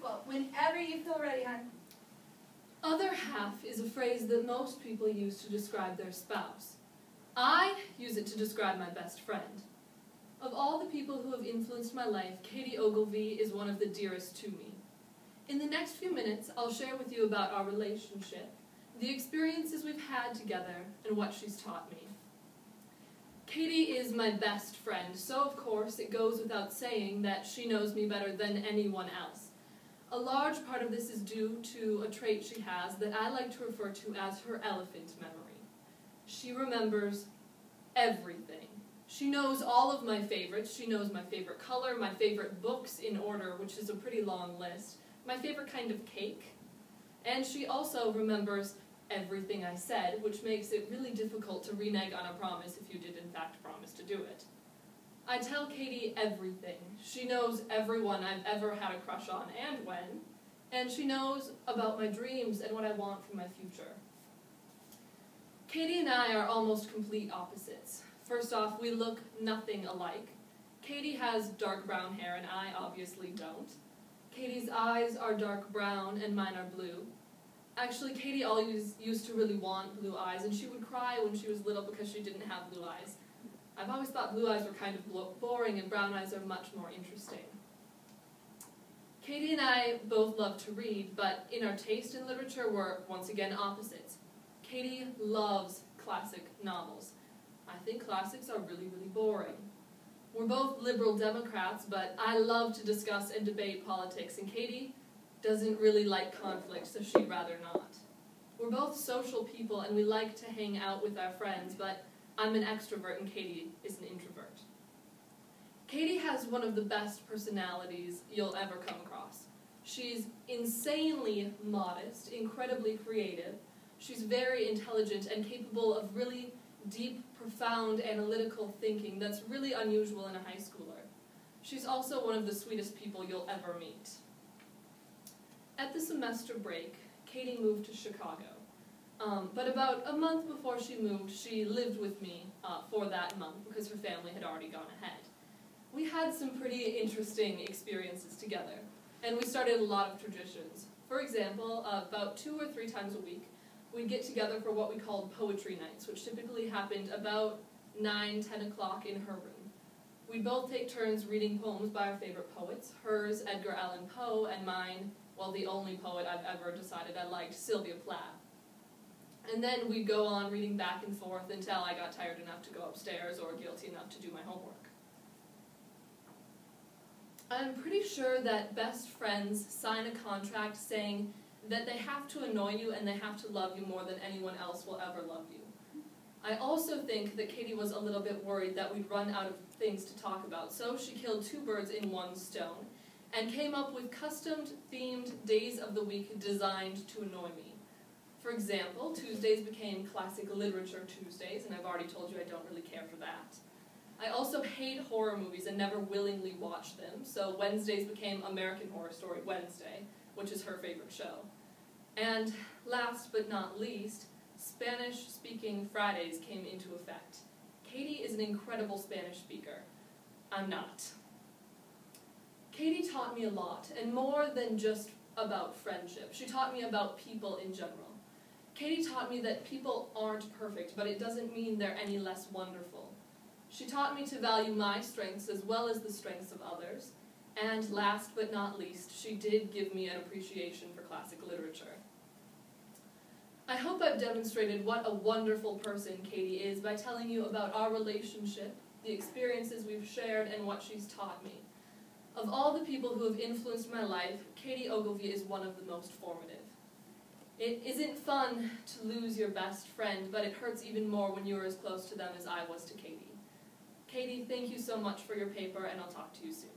Wonderful. Whenever you feel ready, hon. Other half is a phrase that most people use to describe their spouse. I use it to describe my best friend. Of all the people who have influenced my life, Katie Ogilvy is one of the dearest to me. In the next few minutes, I'll share with you about our relationship, the experiences we've had together, and what she's taught me. Katie is my best friend, so of course it goes without saying that she knows me better than anyone else. A large part of this is due to a trait she has that I like to refer to as her elephant memory. She remembers everything. She knows all of my favorites. She knows my favorite color, my favorite books in order, which is a pretty long list, my favorite kind of cake, and she also remembers everything I said, which makes it really difficult to renege on a promise if you did in fact promise to do it. I tell Katie everything. She knows everyone I've ever had a crush on and when, and she knows about my dreams and what I want for my future. Katie and I are almost complete opposites. First off, we look nothing alike. Katie has dark brown hair and I obviously don't. Katie's eyes are dark brown and mine are blue. Actually, Katie always used to really want blue eyes, and she would cry when she was little because she didn't have blue eyes. I've always thought blue eyes were kind of boring and brown eyes are much more interesting. Katie and I both love to read, but in our taste in literature, we're once again opposites. Katie loves classic novels. I think classics are really, really boring. We're both liberal Democrats, but I love to discuss and debate politics, and Katie doesn't really like conflict, so she'd rather not. We're both social people, and we like to hang out with our friends, but I'm an extrovert and Katie is an introvert. Katie has one of the best personalities you'll ever come across. She's insanely modest, incredibly creative. She's very intelligent and capable of really deep, profound, analytical thinking that's really unusual in a high schooler. She's also one of the sweetest people you'll ever meet. At the semester break, Katie moved to Chicago. But about a month before she moved, she lived with me for that month because her family had already gone ahead. We had some pretty interesting experiences together, and we started a lot of traditions. For example, about 2 or 3 times a week, we'd get together for what we called poetry nights, which typically happened about 9, 10 o'clock in her room. We'd both take turns reading poems by our favorite poets, hers, Edgar Allan Poe, and mine, well, the only poet I've ever decided I liked, Sylvia Plath. And then we'd go on reading back and forth until I got tired enough to go upstairs or guilty enough to do my homework. I'm pretty sure that best friends sign a contract saying that they have to annoy you and they have to love you more than anyone else will ever love you. I also think that Katie was a little bit worried that we'd run out of things to talk about, so she killed 2 birds in one stone and came up with custom-themed days of the week designed to annoy me. For example, Tuesdays became Classic Literature Tuesdays, and I've already told you I don't really care for that. I also hate horror movies and never willingly watch them, so Wednesdays became American Horror Story Wednesday, which is her favorite show. And last but not least, Spanish-speaking Fridays came into effect. Katie is an incredible Spanish speaker. I'm not. Katie taught me a lot, and more than just about friendship. She taught me about people in general. Katie taught me that people aren't perfect, but it doesn't mean they're any less wonderful. She taught me to value my strengths as well as the strengths of others. And last but not least, she did give me an appreciation for classic literature. I hope I've demonstrated what a wonderful person Katie is by telling you about our relationship, the experiences we've shared, and what she's taught me. Of all the people who have influenced my life, Katie Ogilvy is one of the most formative. It isn't fun to lose your best friend, but it hurts even more when you are as close to them as I was to Katie. Katie, thank you so much for your paper, and I'll talk to you soon.